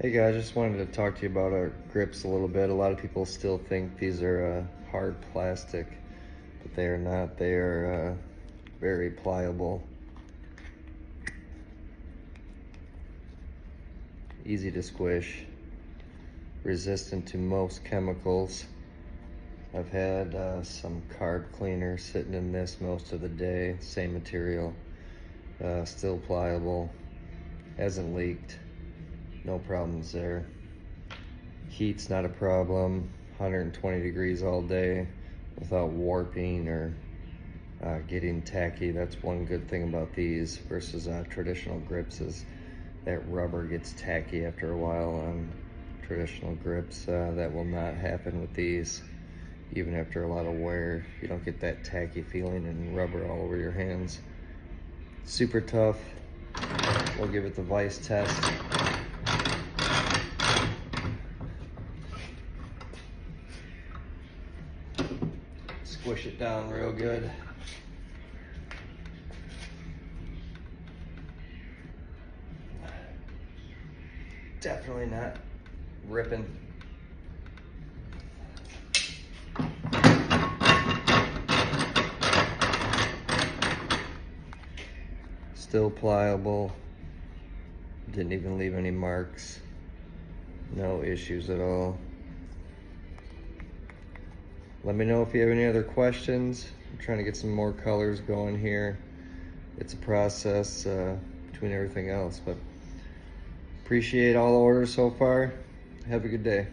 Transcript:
Hey guys, just wanted to talk to you about our grips a little bit. A lot of people still think these are hard plastic, but they are not. They are very pliable, easy to squish, resistant to most chemicals. I've had some carb cleaner sitting in this most of the day, same material, still pliable, hasn't leaked, no problems there. Heat's not a problem, 120 degrees all day without warping or getting tacky. That's one good thing about these versus traditional grips is that rubber gets tacky after a while on traditional grips. That will not happen with these. Even after a lot of wear, you don't get that tacky feeling and rubber all over your hands. Super tough. We'll give it the vice test. Squish it down real good. Definitely not ripping. Still pliable. Didn't even leave any marks. No issues at all. Let me know if you have any other questions. I'm trying to get some more colors going here. It's a process between everything else, but appreciate all the orders so far. Have a good day.